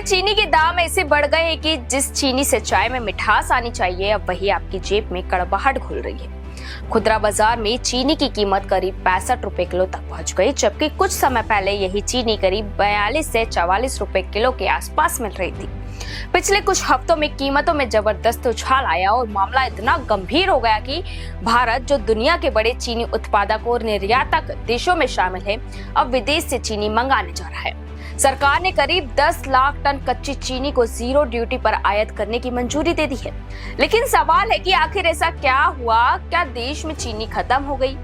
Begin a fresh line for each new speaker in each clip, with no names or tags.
में चीनी के दाम ऐसे बढ़ गए हैं कि जिस चीनी से चाय में मिठास आनी चाहिए, अब वही आपकी जेब में कड़वाहट घोल रही है। खुदरा बाजार में चीनी की कीमत करीब 65 रुपए किलो तक पहुंच गई, जबकि कुछ समय पहले यही चीनी करीब 42 से 44 रुपए किलो के आसपास मिल रही थी। पिछले कुछ हफ्तों में कीमतों में जबरदस्त उछाल आया और मामला इतना गंभीर हो गया कि भारत, जो दुनिया के बड़े चीनी उत्पादक और निर्यातक देशों में शामिल है, अब विदेश से चीनी मंगाने जा रहा है। सरकार ने करीब 10 लाख टन कच्ची चीनी को जीरो ड्यूटी पर आयात करने की मंजूरी दे दी है। लेकिन सवाल है कि आखिर ऐसा क्या हुआ? क्या देश में चीनी खत्म हो गई?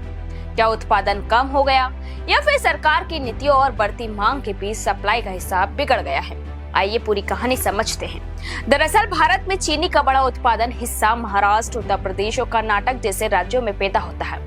क्या उत्पादन कम हो गया? या फिर सरकार की नीतियों और बढ़ती मांग के बीच सप्लाई का हिसाब बिगड़ गया है? आइए पूरी कहानी समझते हैं। दरअसल भारत में चीनी का बड़ा उत्पादन हिस्सा महाराष्ट्र, उत्तर प्रदेश और कर्नाटक जैसे राज्यों में पैदा होता है।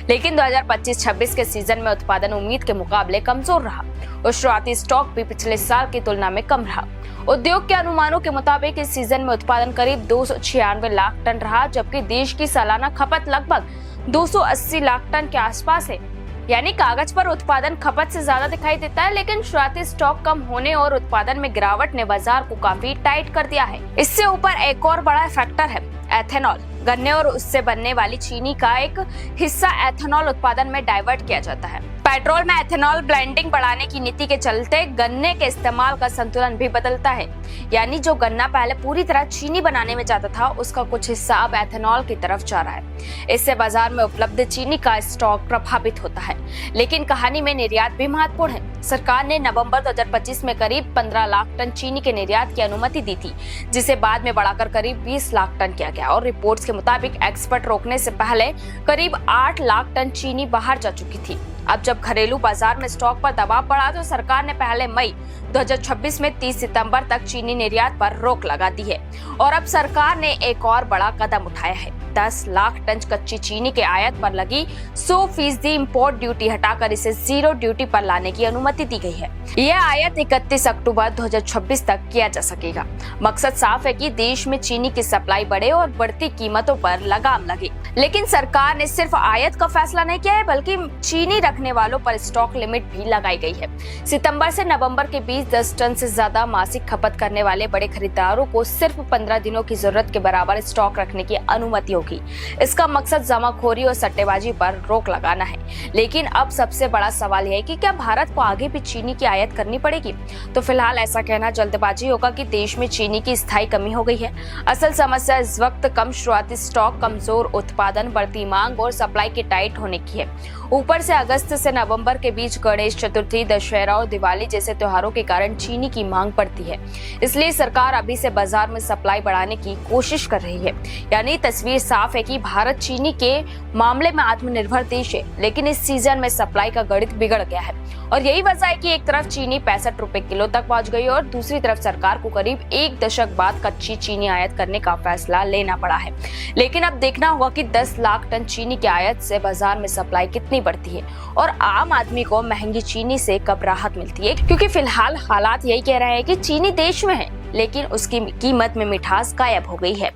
लेकिन 2025-26 के सीजन में उत्पादन उम्मीद के मुकाबले कमजोर रहा और शुरुआती स्टॉक भी पिछले साल की तुलना में कम रहा। उद्योग के अनुमानों के मुताबिक इस सीजन में उत्पादन करीब 296 लाख टन रहा, जबकि देश की सालाना खपत लगभग 280 लाख टन के आसपास है। यानी कागज पर उत्पादन खपत से ज्यादा दिखाई देता है, लेकिन शुरुआती स्टॉक कम होने और उत्पादन में गिरावट ने बाजार को काफी टाइट कर दिया है। इससे ऊपर एक और बड़ा फैक्टर है एथेनॉल। गन्ने और उससे बनने वाली चीनी का एक हिस्सा एथेनॉल उत्पादन में डाइवर्ट किया जाता है। पेट्रोल में एथेनॉल ब्लेंडिंग बढ़ाने की नीति के चलते गन्ने के इस्तेमाल का संतुलन भी बदलता है। यानी जो गन्ना पहले पूरी तरह चीनी बनाने में जाता था, उसका कुछ हिस्सा अब एथेनॉल की तरफ जा रहा है। इससे बाजार में उपलब्ध चीनी का स्टॉक प्रभावित होता है। लेकिन कहानी में निर्यात भी महत्वपूर्ण है। सरकार ने नवंबर 2025 में करीब 15 लाख टन चीनी के निर्यात की अनुमति दी थी, जिसे बाद में बढ़ाकर करीब 20 लाख टन किया गया और रिपोर्ट्स के मुताबिक एक्सपोर्ट रोकने से पहले करीब 8 लाख टन चीनी बाहर जा चुकी थी। अब जब घरेलू बाजार में स्टॉक पर दबाव बढ़ा तो सरकार ने पहले मई 2026 में 30 सितंबर तक चीनी निर्यात पर रोक लगा दी है। और अब सरकार ने एक और बड़ा कदम उठाया है। 10 लाख टन कच्ची चीनी के आयात पर लगी 100% इंपोर्ट ड्यूटी हटाकर इसे जीरो ड्यूटी पर लाने की अनुमति दी गई है। यह आयात 31 अक्टूबर 2026 तक किया जा सकेगा। मकसद साफ है कि देश में चीनी की सप्लाई बढ़े और बढ़ती कीमतों पर लगाम लगे। लेकिन सरकार ने सिर्फ आयात का फैसला नहीं किया है, बल्कि चीनी रखने वालों पर स्टॉक लिमिट भी लगाई गई है। सितंबर से नवंबर के बीच 10 टन से ज्यादा मासिक खपत करने वाले बड़े खरीदारों को सिर्फ 15 दिनों की जरूरत के बराबर स्टॉक रखने की अनुमति होगी। इसका मकसद जमाखोरी और सट्टेबाजी पर रोक लगाना है। लेकिन अब सबसे बड़ा सवाल यह है कि क्या भारत को आगे भी चीनी की आयात करनी पड़ेगी? तो फिलहाल ऐसा कहना जल्दबाजी होगा कि देश में चीनी की स्थायी कमी हो गई है। असल समस्या इस वक्त कम शुरुआती स्टॉक, कमजोर उत्पादन, बढ़ती मांग और सप्लाई के टाइट होने की है। ऊपर से अगस्त से नवंबर के बीच गणेश चतुर्थी, दशहरा और दिवाली जैसे त्योहारों के कारण चीनी की मांग बढ़ती है। इसलिए सरकार अभी से बाजार में सप्लाई बढ़ाने की कोशिश कर रही है। यानी तस्वीर साफ है कि भारत चीनी के मामले में आत्मनिर्भर देश है, लेकिन इस सीजन में सप्लाई का गणित बिगड़ गया है। और यही वजह है कि एक तरफ चीनी 65 रुपए किलो तक पहुंच गई और दूसरी तरफ सरकार को करीब एक दशक बाद कच्ची चीनी आयात करने का फैसला लेना पड़ा है। लेकिन अब देखना होगा कि 10 लाख टन चीनी की आयात से बाजार में सप्लाई कितनी बढ़ती है और आम आदमी को महंगी चीनी से कब राहत मिलती है। क्योंकि फिलहाल हालात यही कह रहे हैं कि चीनी देश में है, लेकिन उसकी कीमत में मिठास गायब हो गई है।